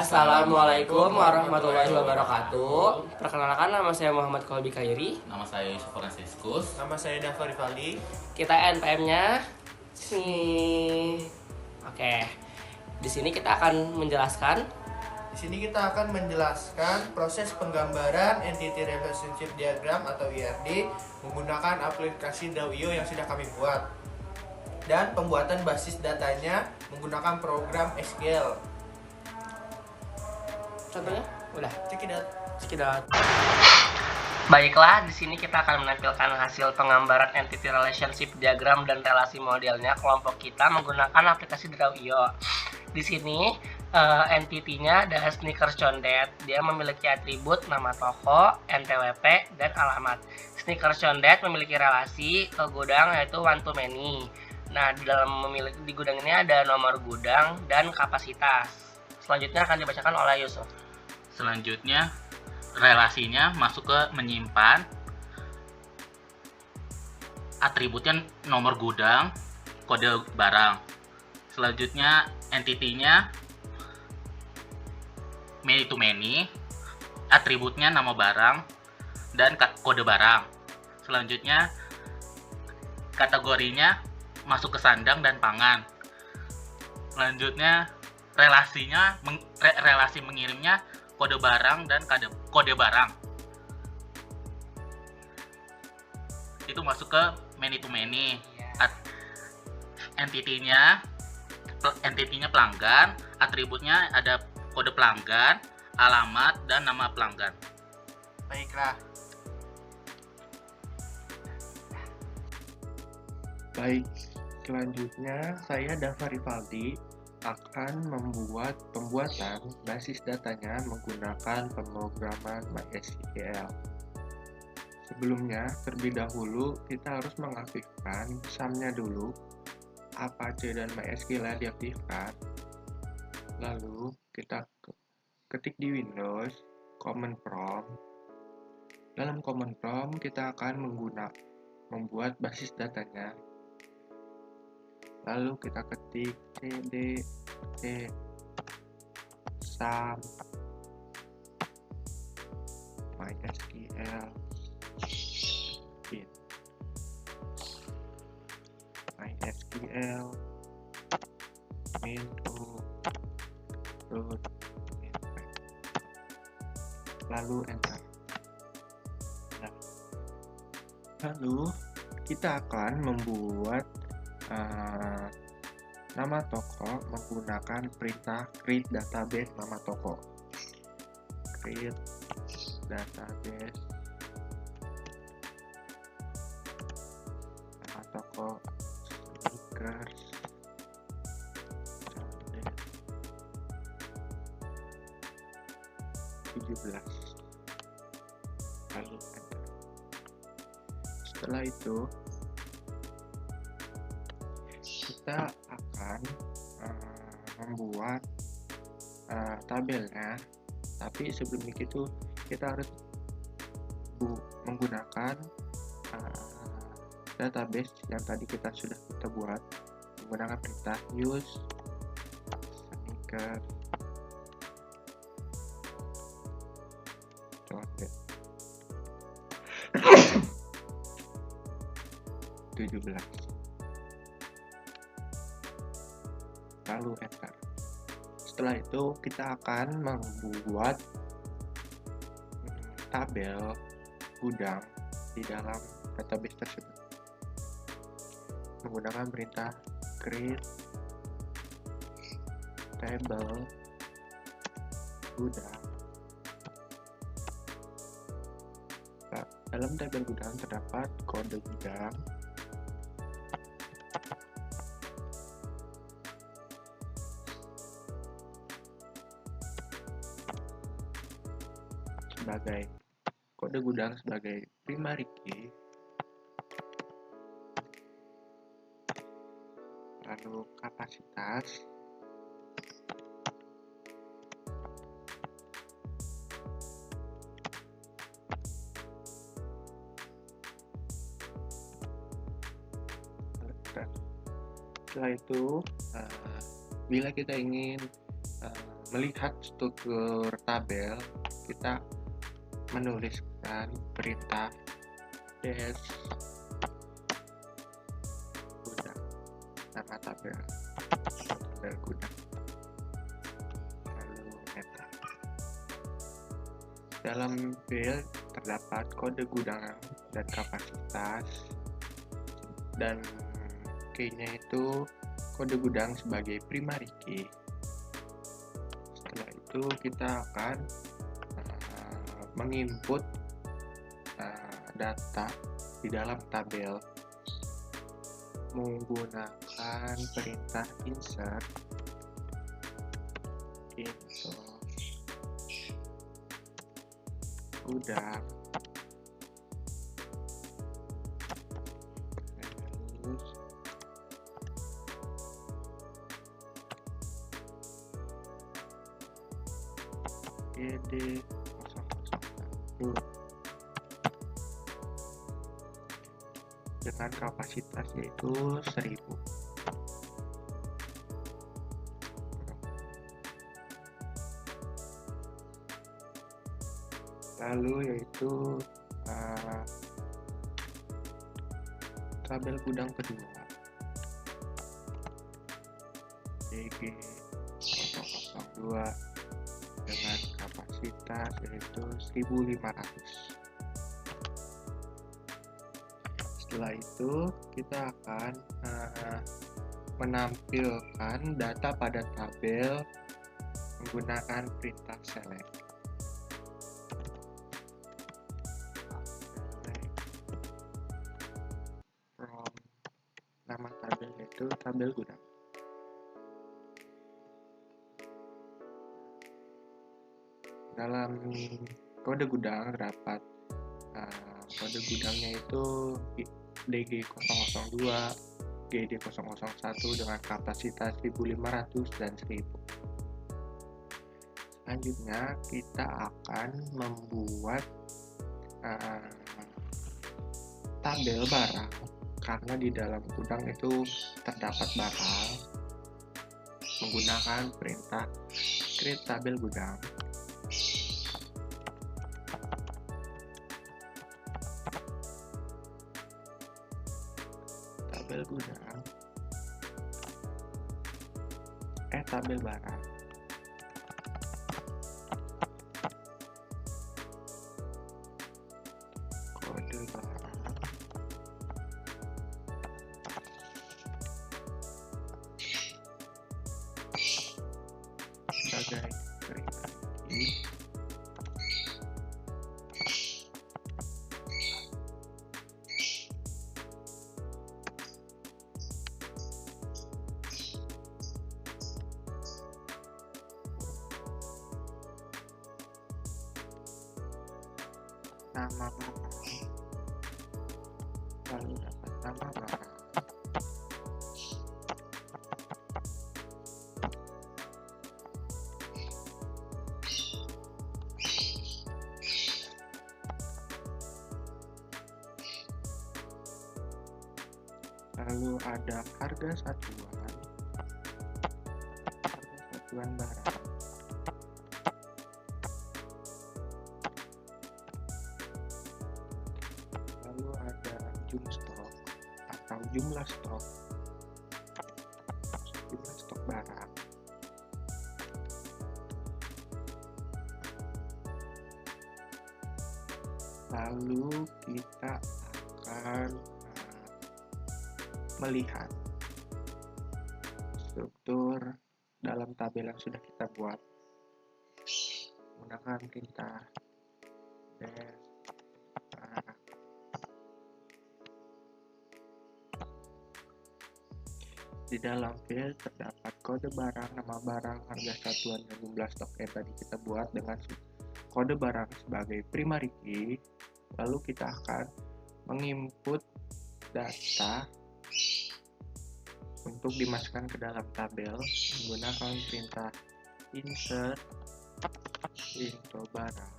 Assalamualaikum warahmatullahi wabarakatuh. Perkenalkan, nama saya Muhammad Kolbi Khairi. Nama saya Yusuf Franciscus. Nama saya Dava Rifali. Kita NPM-nya sini. Oke. Di sini kita akan menjelaskan proses penggambaran Entity Relationship Diagram atau ERD menggunakan aplikasi Dawio yang sudah kami buat, dan pembuatan basis datanya menggunakan program SQL. contohnya. Udah. Cekidot. Baiklah, di sini kita akan menampilkan hasil penggambaran entity relationship diagram dan relasi modelnya kelompok kita menggunakan aplikasi Drawio. Di sini entity-nya ada sneakers condet. Dia memiliki atribut nama toko, NPWP, dan alamat. Sneakers condet memiliki relasi ke gudang yaitu one to many. Nah, di gudang ini ada nomor gudang dan kapasitas. Selanjutnya akan dibacakan oleh Yusuf. Selanjutnya, relasinya masuk ke menyimpan atributnya nomor gudang, kode barang. Selanjutnya, entity-nya many to many, atributnya nama barang dan kode barang. Selanjutnya, kategorinya masuk ke sandang dan pangan. Selanjutnya, relasi mengirimnya kode barang dan kode barang. Itu masuk ke many to many. Entity-nya pelanggan, atributnya ada kode pelanggan, alamat, dan nama pelanggan. Baiklah. Baik, selanjutnya saya Dava Rifaldi akan membuat pembuatan basis datanya menggunakan pemrograman MySQL. Sebelumnya, terlebih dahulu kita harus mengaktifkan SAM-nya dulu. Apache dan MySQL diaktifkan. Lalu kita ketik di Windows command prompt. Dalam command prompt kita akan membuat basis datanya. Lalu kita ketik cd sum mysql bin mysql into root lalu enter. Lalu kita akan membuat nama toko menggunakan perintah create database nama toko. Create database nama toko sneakers condet 17. Lalu enter. Setelah itu kita akan membuat tabelnya, tapi sebelum itu kita harus menggunakan database yang tadi sudah kita buat menggunakan perintah use sneaker condet 17. Lalu enter. Setelah itu kita akan membuat tabel gudang di dalam database tersebut menggunakan perintah create table gudang. Dalam tabel gudang terdapat kode gudang sebagai kode gudang sebagai primary key, lalu kapasitas, setelah itu bila kita ingin melihat struktur tabel, kita menuliskan perintah des gudang, nama tabel gudang, lalu enter. Dalam field terdapat kode gudang dan kapasitas, dan key-nya itu kode gudang sebagai primary key. Setelah itu kita akan menginput data di dalam tabel menggunakan perintah insert into gudang, terus GD 001 dengan kapasitas yaitu 1000. Lalu yaitu tabel gudang kedua DG 002 dengan kapasitas yaitu 1500. Setelah itu kita akan menampilkan data pada tabel menggunakan perintah select. From nama tabel yaitu tabel gudang. Dalam kode gudang terdapat kode gudangnya itu DG002, GD001 dengan kapasitas 1500 dan 1000. Selanjutnya kita akan membuat tabel barang, karena di dalam gudang itu terdapat barang, menggunakan perintah create tabel gudang. Tabel gudang tabel barang, kode barang, sebagai primary nama barang, lalu dapat nama barang, lalu ada harga satuan barang, lalu ada jumstok atau jumlah stok barang, lalu kita akan melihat struktur dalam tabel yang sudah kita buat menggunakan perintah des barang. Di dalam field terdapat kode barang, nama barang, harga satuan, dan jumlah stok yang tadi kita buat dengan kode barang sebagai primary key. Lalu kita akan menginput data untuk dimasukkan ke dalam tabel menggunakan perintah insert into barang.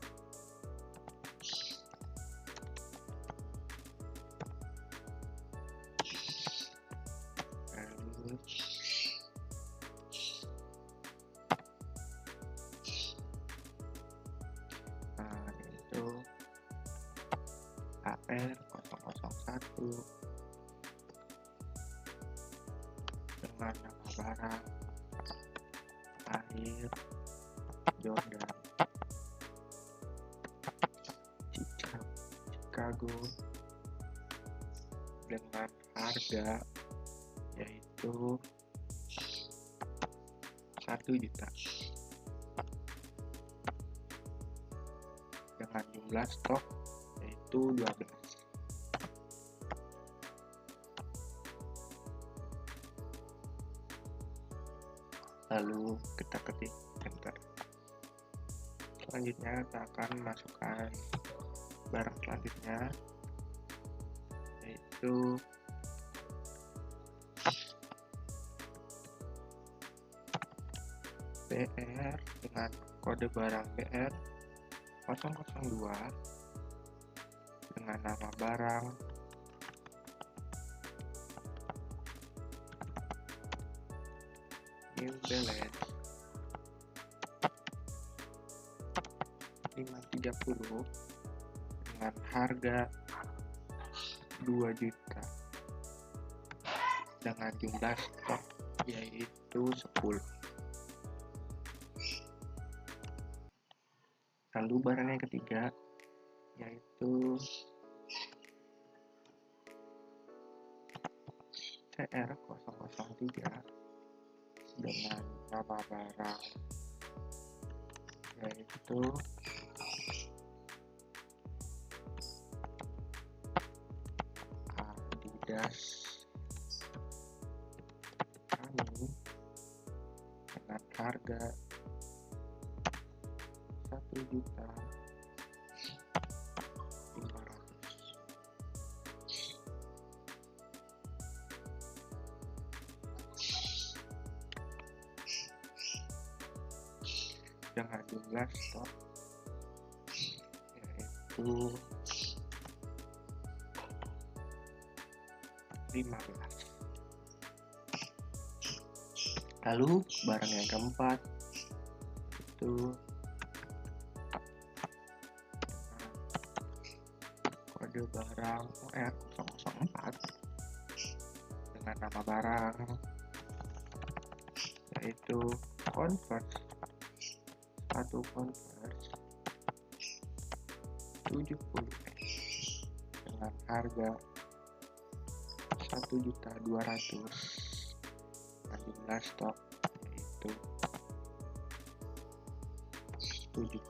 Lalu dengan nama barang Air Jordan Chicago dengan harga yaitu 1 juta dengan jumlah stok yaitu 12. Lalu kita ketik enter. Selanjutnya kita akan masukkan barang selanjutnya yaitu BR dengan kode barang BR 002 dengan nama barang New Balance 530 dengan harga 2 juta dengan jumlah stok yaitu 10. Lalu barang yang ketiga yaitu CR003 dengan nama barang yaitu Adidas Running dengan harga 1.500.000. Dengan jumlah stok yaitu 15. Lalu barang yang keempat itu kode barang OR004 dengan nama barang yaitu Converse, sepatu Converse 70 dengan harga 1.200.000 dengan jumlah stok yaitu 7.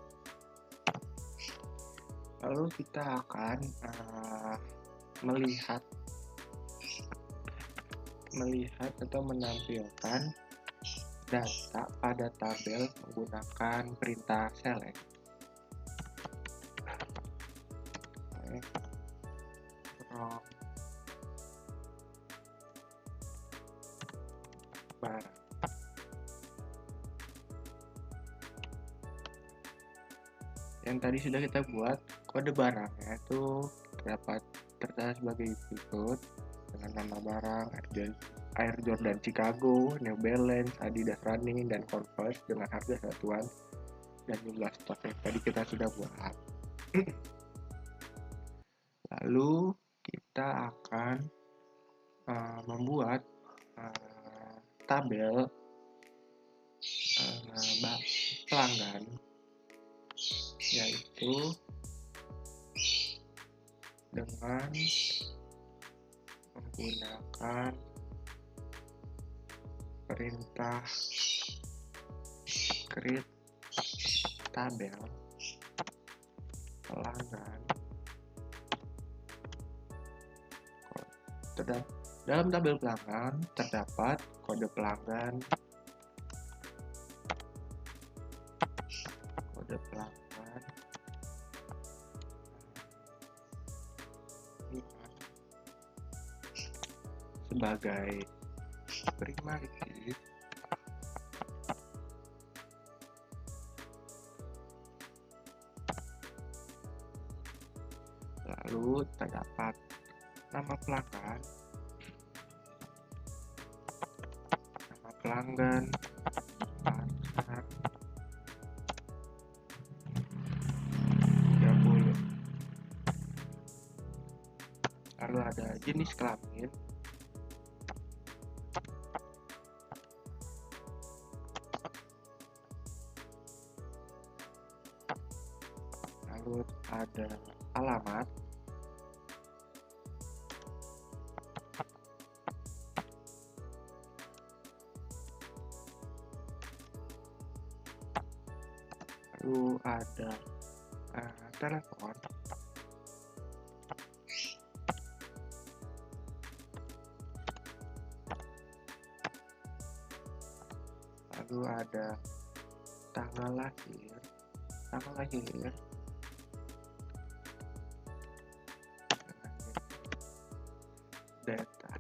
Lalu kita akan melihat atau menampilkan data pada tabel menggunakan perintah select. From barang. Yang tadi sudah kita buat, kode barangnya itu tertera sebagai berikut dengan nama barang Air Jordan Chicago, New Balance, Adidas Running, dan Converse dengan harga satuan dan jumlah stok yang tadi kita sudah buat. Lalu kita akan membuat tabel pelanggan yaitu dengan menggunakan perintah create tabel pelanggan. Dalam tabel pelanggan terdapat kode pelanggan, sebagai primary key, lalu terdapat nama pelanggan, pasar 30. Lalu ada jenis jenis kelamin, lalu ada alamat, lalu ada telepon, lalu ada tanggal lahir, data,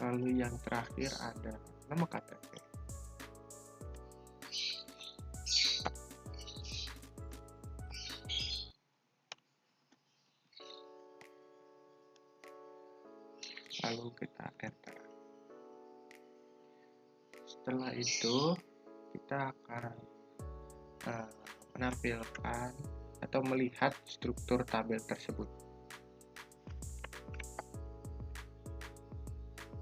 lalu yang terakhir ada nama KTP. Lalu kita enter. Setelah itu kita akan menampilkan atau melihat struktur tabel tersebut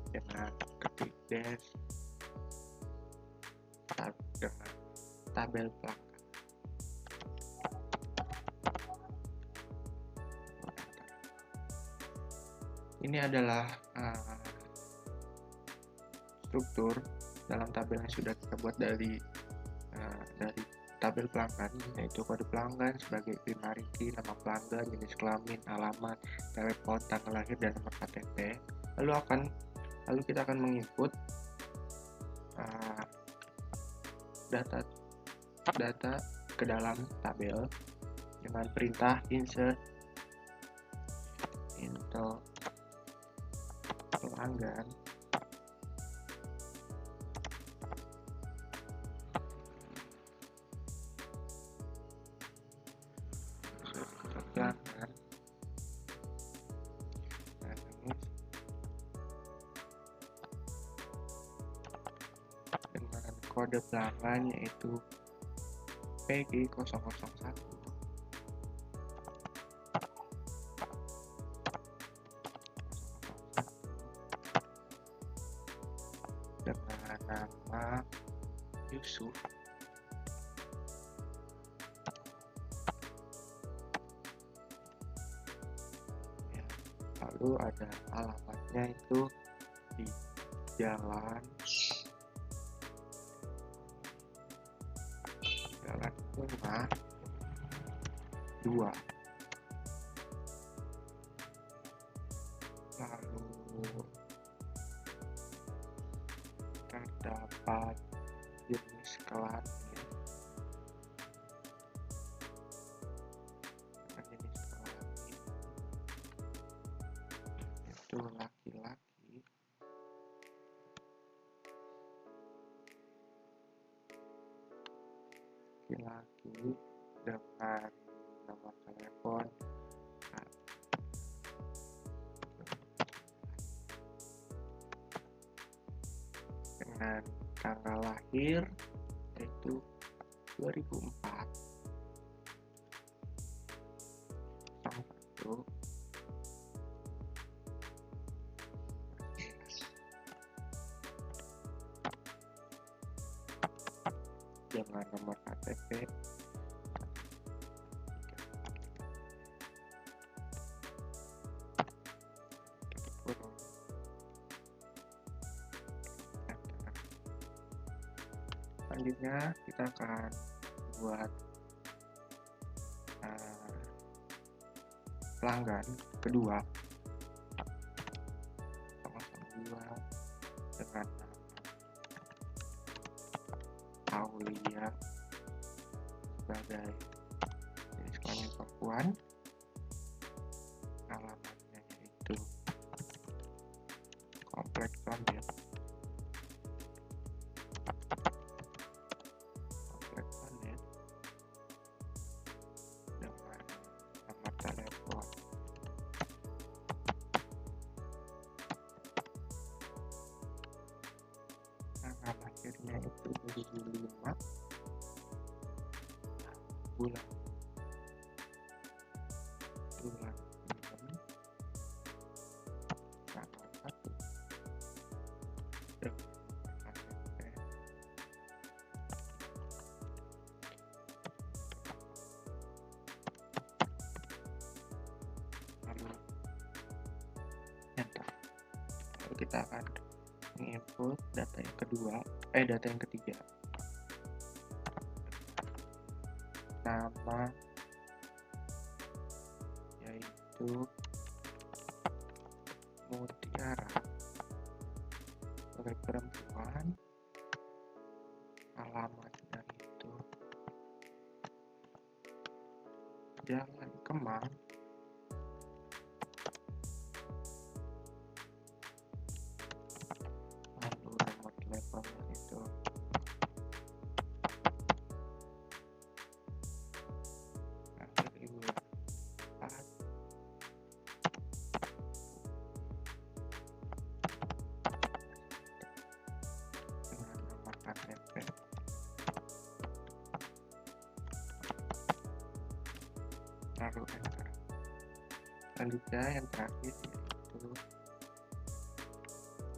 dengan ketik dash dengan tabel pelanggan. Ini adalah struktur dalam tabel yang sudah kita buat dari tabel pelanggan, yaitu kode pelanggan sebagai primary key, nama pelanggan, jenis kelamin, alamat, telepon, tanggal lahir, dan nomor KTP. Lalu kita akan menginput data ke dalam tabel dengan perintah insert into pelanggan, dengan kode pelanggan yaitu PG001 dengan nama Yusuf, ya. Lalu ada alamatnya itu di Jalan 2. Lalu terdapat jenis kelamin, itu laki-laki, dengan nomor telepon dengan tanggal lahir yaitu 2004 1 dengan nomor KTP selanjutnya kita akan buat pelanggan kedua dengan Aulia sebagai jenis kelamin perempuan, alamatnya yaitu Komplek Condet, dengan nomor telepon tanggal lahirnya itu 2005, bulan 6 tanggal 1 dengan KTP lalu enter. Lalu kita akan menginput data yang ketiga, nama yaitu Mutiara sebagai perempuan, alamatnya itu Jalan Kemang, lalu nomor teleponnya itu akhir ibu 4 dengan nomor KTP. Lalu enter. Selanjutnya yang terakhir yaitu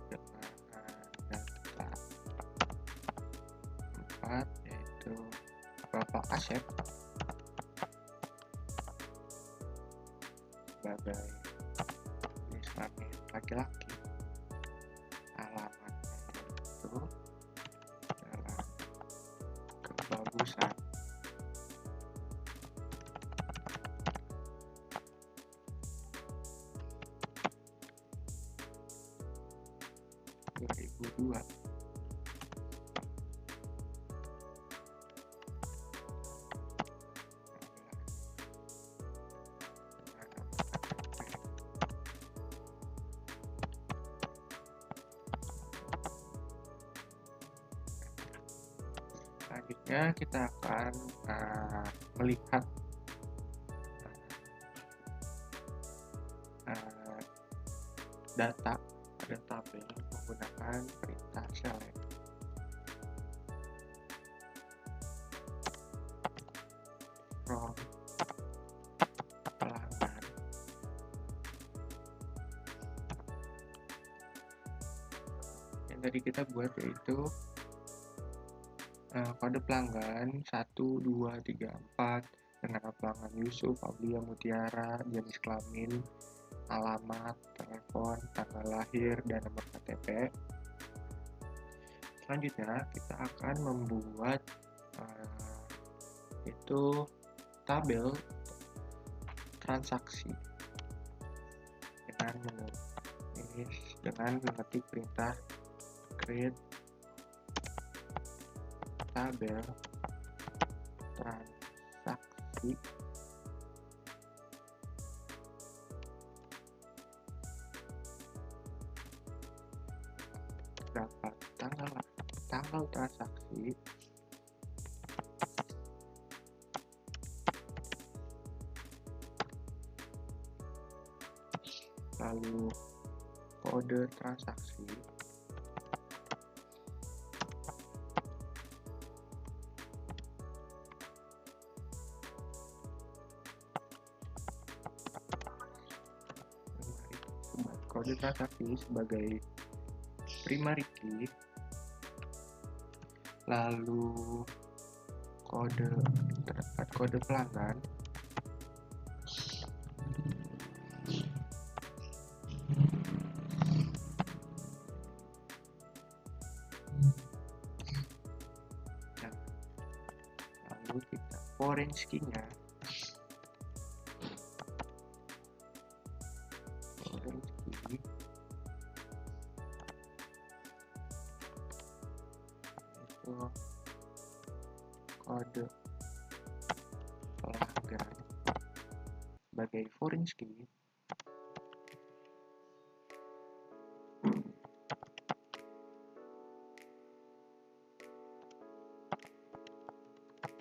dengan data 4 yaitu Bapak Asep sebagai jenis kelamin laki-laki, alamatnya itu Jalan Kebagusan, dua. Selanjutnya kita akan melihat data pada tabel menggunakan perintah select. From pelanggan yang tadi kita buat yaitu kode pelanggan 1, 2, 3, 4 dengan pelanggan Yusuf, Aulia, Mutiara, jenis kelamin, alamat, telepon, tanggal lahir, dan nomor KTP. Selanjutnya kita akan membuat itu tabel transaksi dengan mengetik perintah create tabel transaksi dapat tanggal transaksi, lalu kode transaksi, kode transaksi sebagai primary key, lalu kode pelanggan, lalu kita foreign key-nya, itu kode pelanggan sebagai foreign key,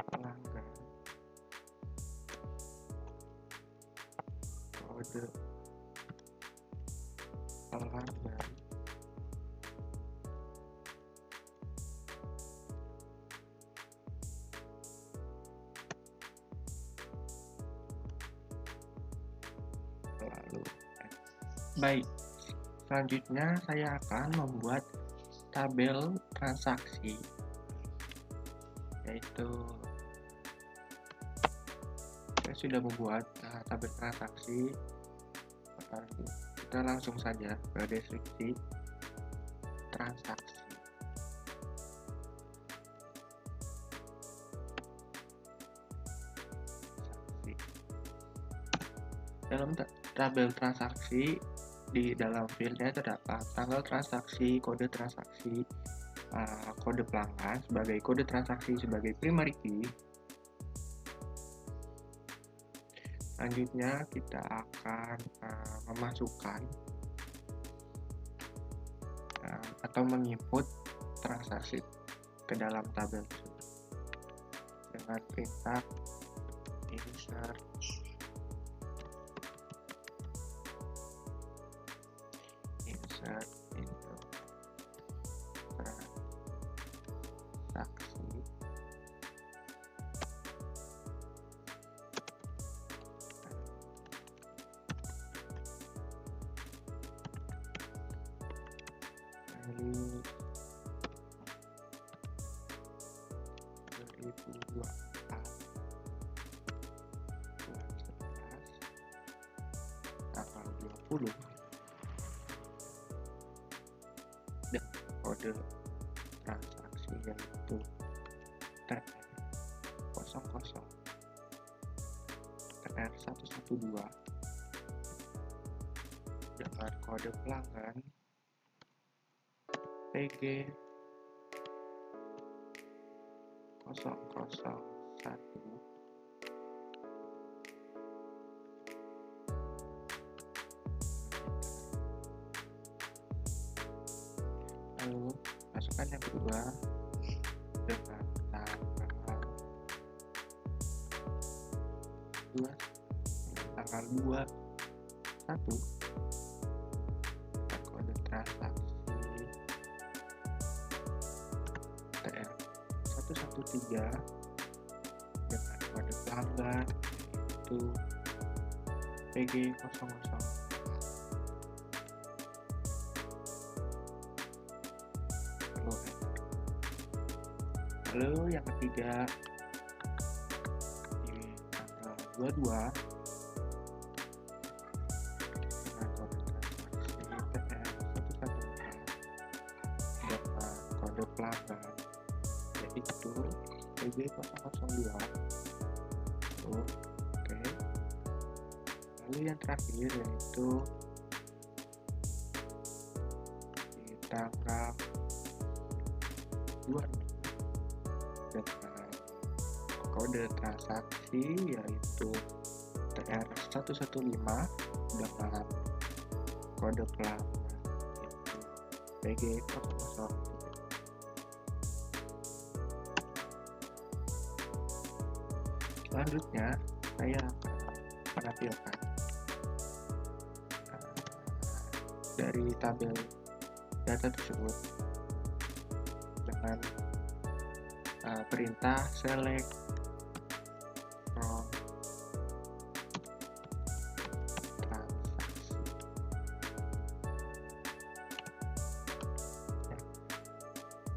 pelanggan kode pelanggan lalu baik, selanjutnya saya akan membuat tabel transaksi, yaitu saya sudah membuat tabel transaksi. Kita langsung saja ke deskripsi transaksi. Dalam tabel transaksi, di dalam fieldnya terdapat tanggal transaksi, kode transaksi, kode pelanggan sebagai kode transaksi sebagai primary key. Selanjutnya kita akan memasukkan atau menginput transaksi ke dalam tabel tersebut dengan perintah insert into transaksi. Lalu 2024 tanggal 20 dan kode transaksi yaitu TR00 TR112 dengan kode pelanggan PG 001 lalu masukkan yang kedua dengan tanggal 2 1 kode transaksi TR113 dengan kode pelanggan yaitu PG00. Lalu yang ketiga di tanggal 22 dengan kode transaksi TR114 dengan kode pelanggan yaitu PG002. Oke. Lalu yang terakhir yaitu di tanggal 26 dengan kode transaksi yaitu TR115 dengan kode pelanggan yaitu PG003. Selanjutnya saya akan menampilkan dari tabel data tersebut dengan perintah select from transaksi.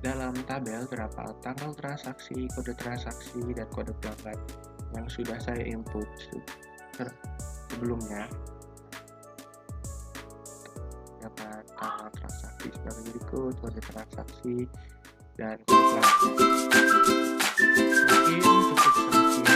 Dalam tabel terdapat tanggal transaksi, kode transaksi, dan kode pelanggan yang sudah saya input sebelumnya. Dapat tanggal transaksi sebagai berikut, kode transaksi dan kode pelanggan. Mungkin cukup sekian.